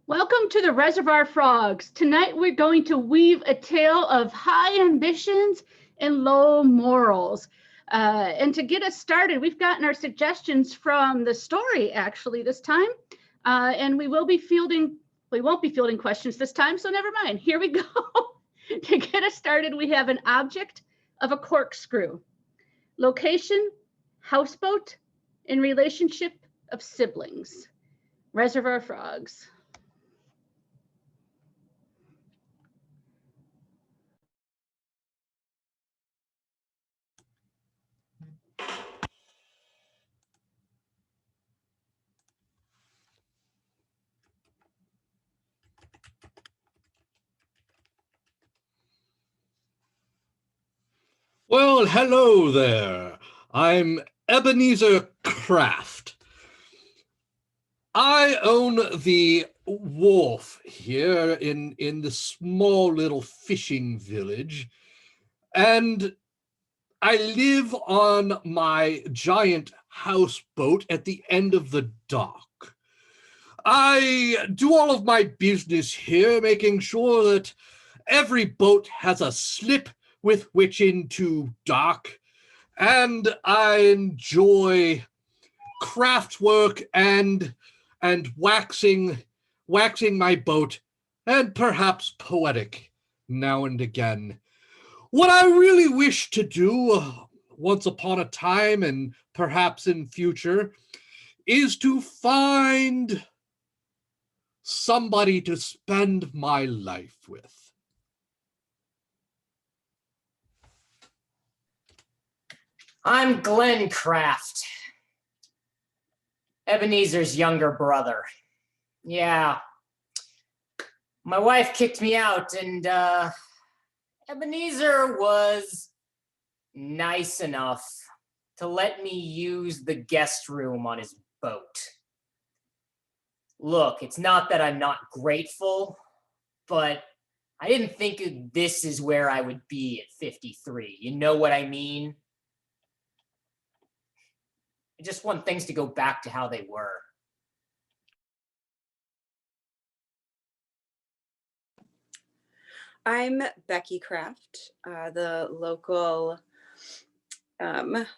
Welcome to the Reservoir Frogs. Tonight we're going to weave a tale of high ambitions and low morals. And to get us started, we've gotten our suggestions from the story actually this time. And we won't be fielding questions this time, so never mind. Here we go. To get us started, we have an object of a corkscrew. Location, houseboat, and relationship of siblings. Reservoir Frogs. Well, hello there. I'm Ebenezer Craft. I own the wharf here in the small little fishing village, and I live on my giant houseboat at the end of the dock. I do all of my business here, making sure that every boat has a slip with which into dock, and I enjoy craft work and waxing my boat, and perhaps poetic now and again. What I really wish to do once upon a time, and perhaps in future, is to find somebody to spend my life with. I'm Glenn Craft, Ebenezer's younger brother. Yeah, my wife kicked me out, and Ebenezer was nice enough to let me use the guest room on his boat. Look, it's not that I'm not grateful, but I didn't think this is where I would be at 53. You know what I mean? I just want things to go back to how they were. I'm Becky Craft, the local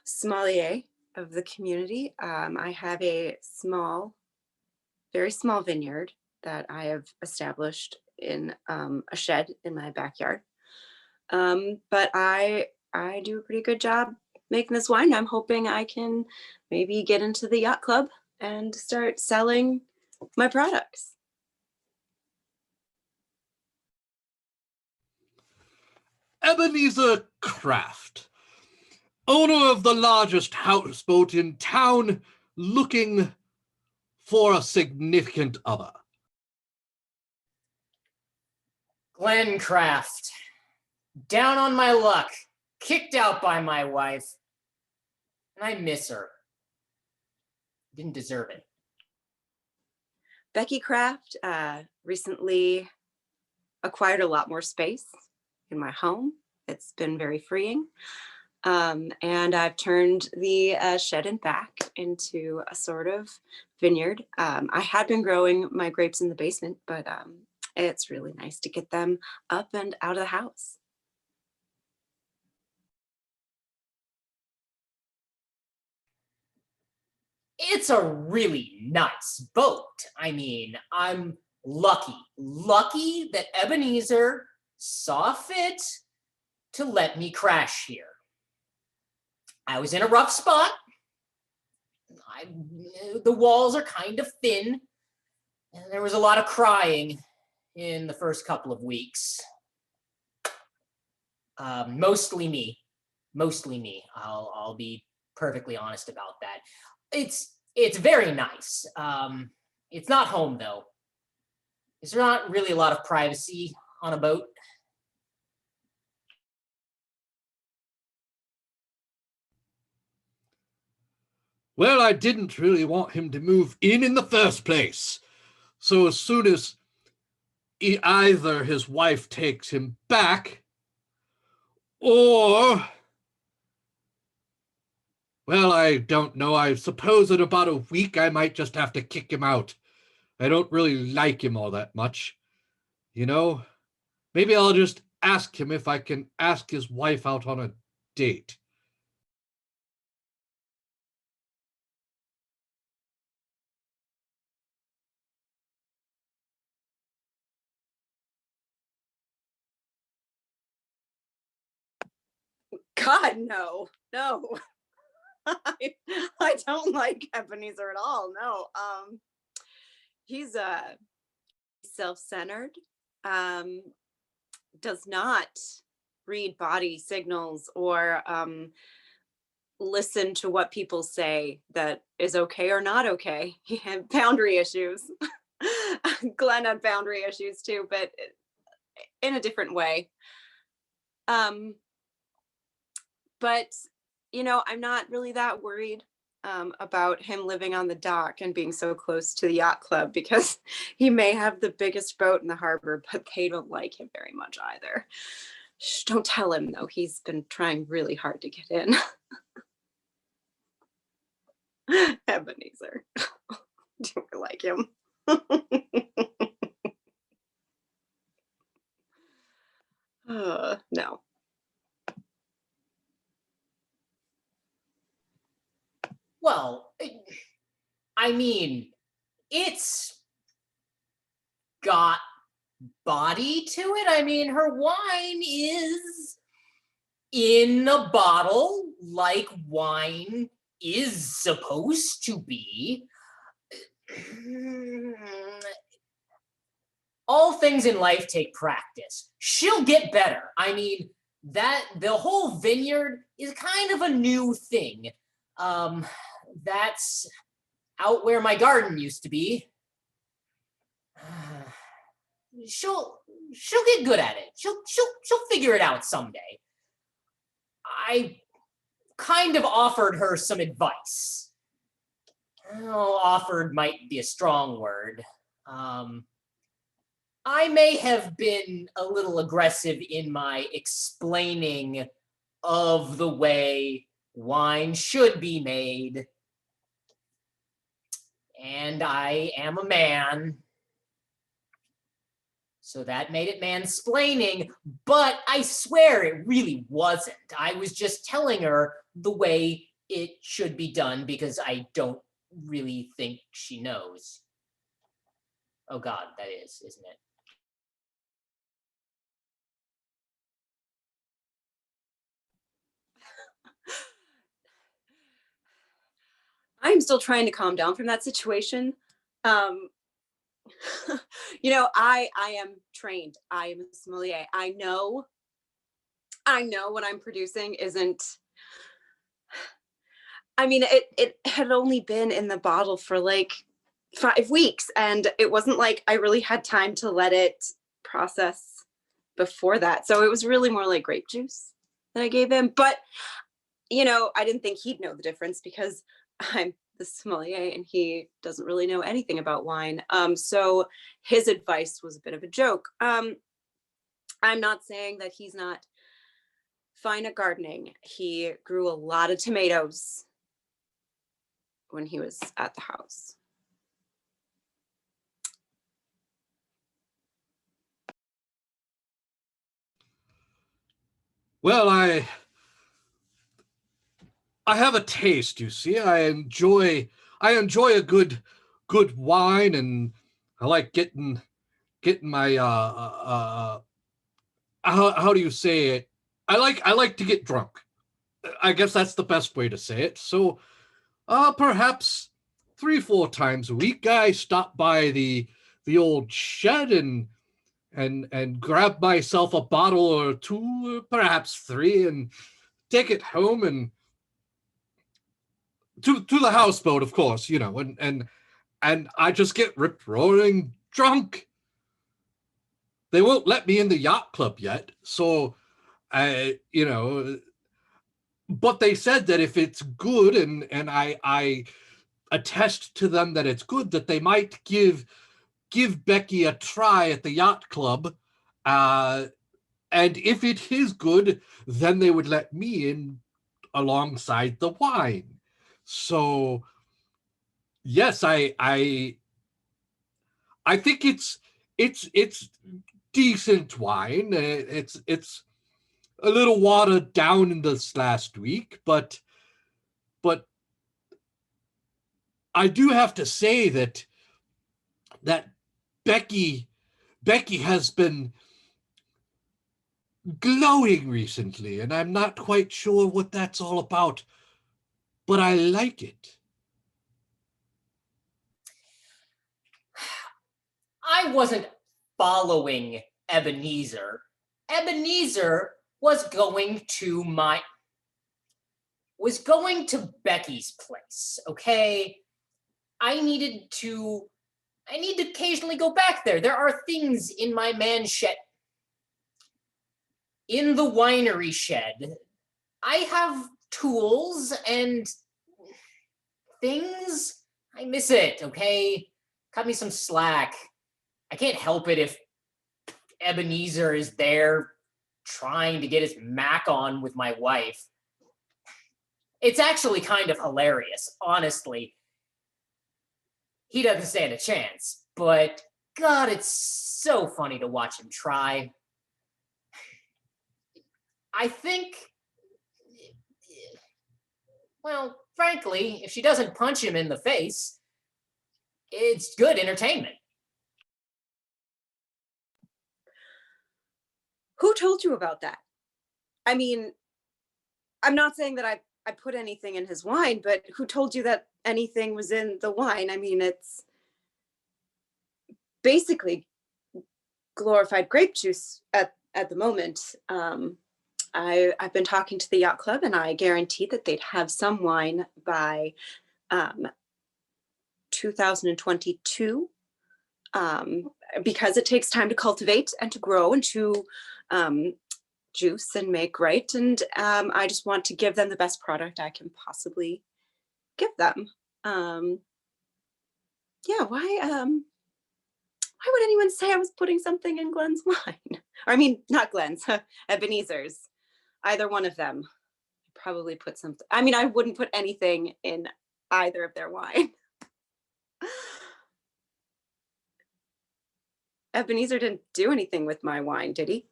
sommelier of the community. I have a very small vineyard that I have established in a shed in my backyard. But I do a pretty good job making this wine. I'm hoping I can maybe get into the yacht club and start selling my products. Ebenezer Craft, owner of the largest houseboat in town, looking for a significant other. Glenn Craft, down on my luck, kicked out by my wife, and I miss her. Didn't deserve it. Becky Craft recently acquired a lot more space in my home. It's been very freeing. And I've turned the shed and back into a sort of vineyard. I had been growing my grapes in the basement, but it's really nice to get them up and out of the house. It's a really nice boat. I mean, I'm lucky that Ebenezer saw fit to let me crash here. I was in a rough spot. The walls are kind of thin, and there was a lot of crying in the first couple of weeks. Mostly me. I'll be perfectly honest about that. It's very nice. It's not home though. Is there not really a lot of privacy on a boat? Well, I didn't really want him to move in the first place. So as soon as either his wife takes him back, or, well, I don't know. I suppose in about a week I might just have to kick him out. I don't really like him all that much. You know, maybe I'll just ask him if I can ask his wife out on a date. God, no, no. I don't like Ebenezer at all. No. He's self-centered, um, does not read body signals or listen to what people say that is okay or not okay. He had boundary issues. Glenn had boundary issues too, but in a different way. But I'm not really that worried about him living on the dock and being so close to the yacht club, because he may have the biggest boat in the harbor, but they don't like him very much either. Shh, don't tell him though. He's been trying really hard to get in. Ebenezer. Do we like him? No. Well, I mean, it's got body to it. I mean, her wine is in a bottle like wine is supposed to be. All things in life take practice. She'll get better. I mean, that the whole vineyard is kind of a new thing. That's out where my garden used to be. She'll get good at it. She'll figure it out someday. I kind of offered her some advice. Oh, offered might be a strong word. I may have been a little aggressive in my explaining of the way wine should be made. And I am a man. So that made it mansplaining, but I swear it really wasn't. I was just telling her the way it should be done because I don't really think she knows. Oh God, that is, isn't it? I'm still trying to calm down from that situation. I am trained. I am a sommelier. I know what I'm producing isn't. I mean, it had only been in the bottle for like 5 weeks, and it wasn't like I really had time to let it process before that. So it was really more like grape juice that I gave him. But I didn't think he'd know the difference because I'm the sommelier and he doesn't really know anything about wine. So his advice was a bit of a joke. I'm not saying that he's not fine at gardening. He grew a lot of tomatoes when he was at the house. Well, I have a taste, you see. I enjoy a good wine, and I like getting my how do you say it? I like to get drunk. I guess that's the best way to say it. So perhaps 3-4 times a week I stop by the old shed and grab myself a bottle or two, or perhaps 3, and take it home and to the houseboat, of course, and I just get rip roaring drunk. They won't let me in the yacht club yet, so but they said that if it's good and I attest to them that it's good, that they might give Becky a try at the yacht club, and if it is good, then they would let me in alongside the wine. So yes, I I think it's decent wine. It's a little watered down in this last week, but I do have to say that Becky has been glowing recently, and I'm not quite sure what that's all about, but I like it. I wasn't following Ebenezer. Ebenezer was going to Becky's place, okay? I need to occasionally go back there. There are things in my man shed, in the winery shed. I have tools and things. I miss it, okay? Cut me some slack. I can't help it if Ebenezer is there trying to get his Mac on with my wife. It's actually kind of hilarious, honestly. He doesn't stand a chance, but God, it's so funny to watch him try. I think, well, frankly, if she doesn't punch him in the face, it's good entertainment. Who told you about that? I mean, I'm not saying that I put anything in his wine, but who told you that anything was in the wine? I mean, it's basically glorified grape juice at the moment. I've been talking to the yacht club, and I guaranteed that they'd have some wine by 2022, because it takes time to cultivate and to grow and to juice and make right. And I just want to give them the best product I can possibly give them. Yeah, why would anyone say I was putting something in Glenn's wine? Or I mean, not Glenn's, Ebenezer's. Either one of them. Probably put something. I mean, I wouldn't put anything in either of their wine. Ebenezer didn't do anything with my wine, did he?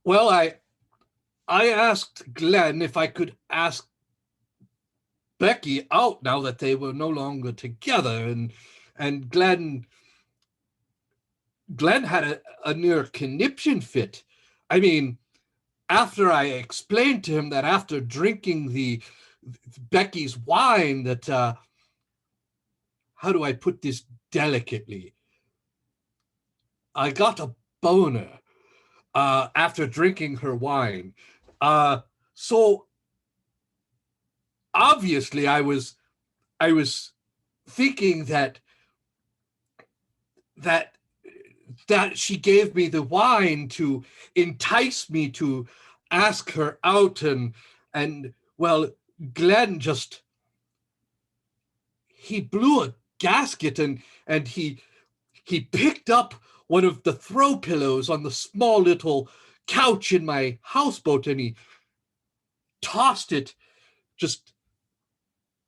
Well, I asked Glenn if I could ask Becky out now that they were no longer together, and Glenn had a near conniption fit. I mean, after I explained to him that after drinking the Becky's wine, that how do I put this delicately? I got a boner after drinking her wine. So obviously I was thinking that she gave me the wine to entice me to ask her out, and well, Glenn just, he blew a gasket, and he picked up one of the throw pillows on the small little couch in my houseboat, and he tossed it just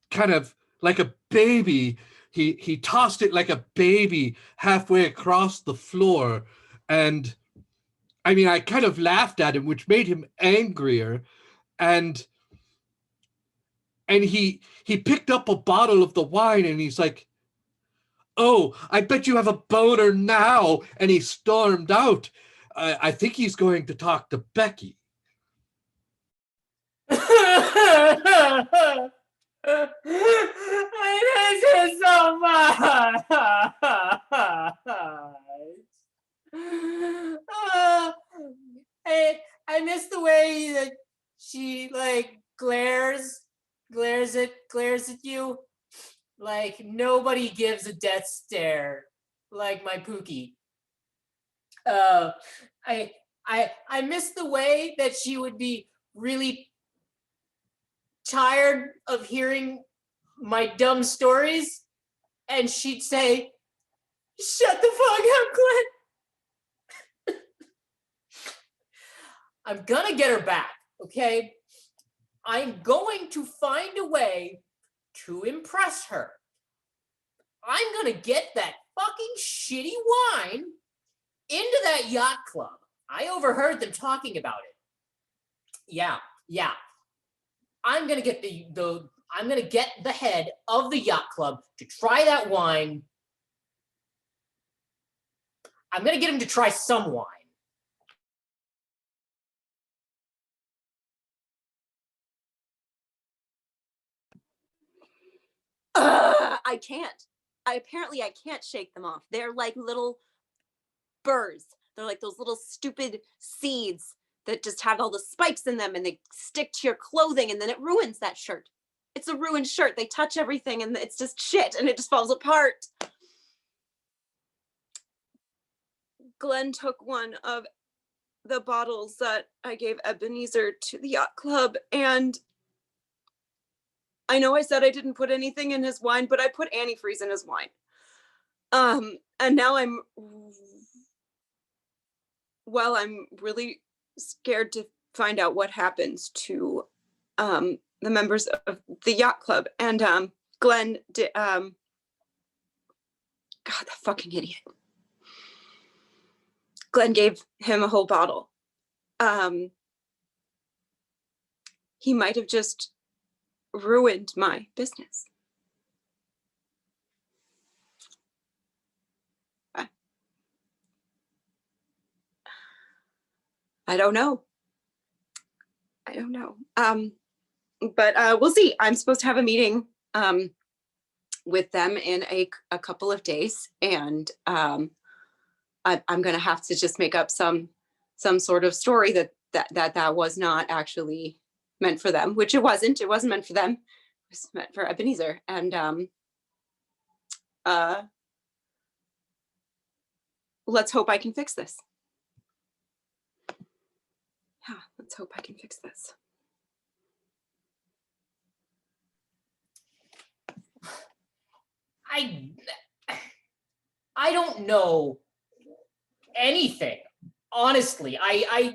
kind of like a baby. He tossed it like a baby halfway across the floor. And I mean, I kind of laughed at him, which made him angrier. And he picked up a bottle of the wine, and he's like, "Oh, I bet you have a boner now." And he stormed out. I think he's going to talk to Becky. I miss it so much. I miss the way that she like glares at you like nobody gives a death stare, like my Pookie. I miss the way that she would be really tired of hearing my dumb stories, and she'd say, "Shut the fuck up, Glenn." I'm gonna get her back, okay? I'm going to find a way to impress her. I'm gonna get that fucking shitty wine into that yacht club. I overheard them talking about it. Yeah. I'm gonna get I'm gonna get the head of the yacht club to try that wine. I'm gonna get him to try some wine. I can't. I can't shake them off. They're like little burrs. They're like those little stupid seeds that just have all the spikes in them and they stick to your clothing and then it ruins that shirt. It's a ruined shirt. They touch everything and it's just shit and it just falls apart. Glenn took one of the bottles that I gave Ebenezer to the yacht club, and I know I said I didn't put anything in his wine, but I put antifreeze in his wine. And now I'm really scared to find out what happens to the members of the yacht club. And Glenn did, God, the fucking idiot. Glenn gave him a whole bottle. He might have just ruined my business. I don't know. But we'll see. I'm supposed to have a meeting with them in a couple of days, and I'm going to have to just make up some sort of story that was not actually meant for them, which it wasn't. It wasn't meant for them. It was meant for Ebenezer, and let's hope I can fix this. Yeah, let's hope I can fix this. I don't know anything, honestly. I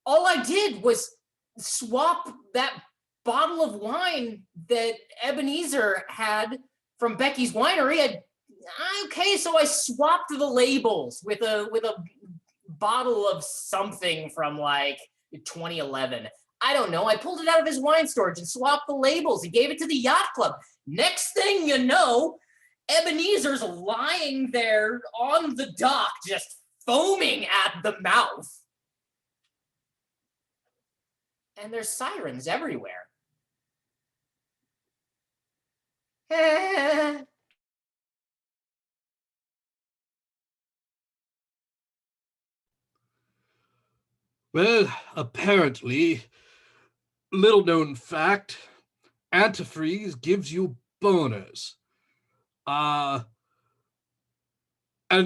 all I did was swap that bottle of wine that Ebenezer had from Becky's winery. Okay, so I swapped the labels with a bottle of something from like 2011. I don't know. I pulled it out of his wine storage and swapped the labels. He gave it to the yacht club. Next thing you know, Ebenezer's lying there on the dock, just foaming at the mouth. And there's sirens everywhere. Well, apparently, little known fact, antifreeze gives you boners. And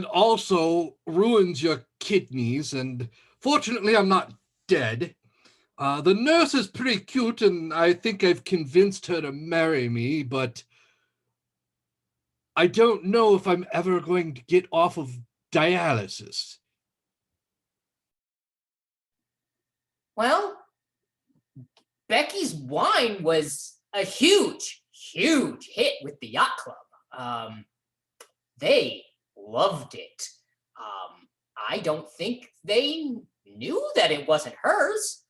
also ruins your kidneys, and fortunately I'm not dead. The nurse is pretty cute, and I think I've convinced her to marry me, but I don't know if I'm ever going to get off of dialysis. Well, Becky's wine was a huge hit with the yacht club. They loved it. I don't think they knew that it wasn't hers.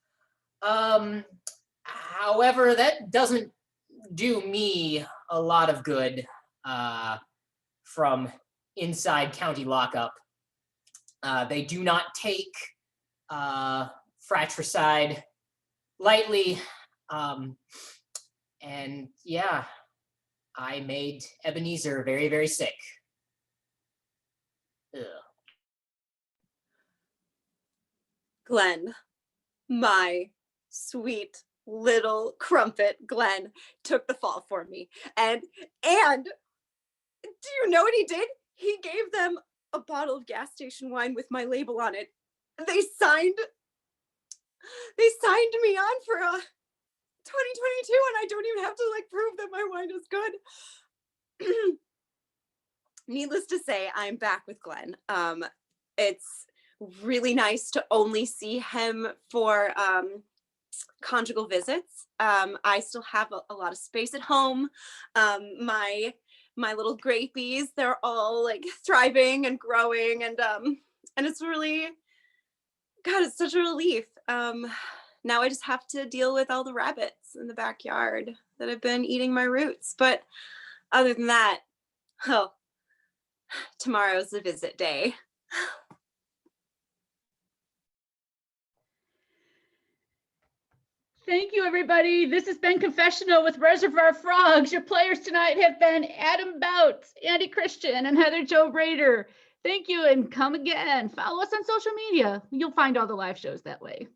However, that doesn't do me a lot of good from inside county lockup. They do not take fratricide lightly. And yeah, I made Ebenezer very, very sick. Ugh. Glenn, my sweet little crumpet, Glenn took the fall for me. And do you know what he did? He gave them a bottle of gas station wine with my label on it. They signed me on for 2022, and I don't even have to like prove that my wine is good. Needless to say, I'm back with Glenn. It's really nice to only see him for conjugal visits. I still have a lot of space at home. My little grapies, they're all like thriving and growing, and it's really, God, it's such a relief. Now I just have to deal with all the rabbits in the backyard that have been eating my roots. But other than that, oh, tomorrow's the visit day. Thank you, everybody. This has been Confessional with Reservoir Frogs. Your players tonight have been Adam Bouts, Andy Christian, and Heather Jo Rader. Thank you, and come again. Follow us on social media. You'll find all the live shows that way.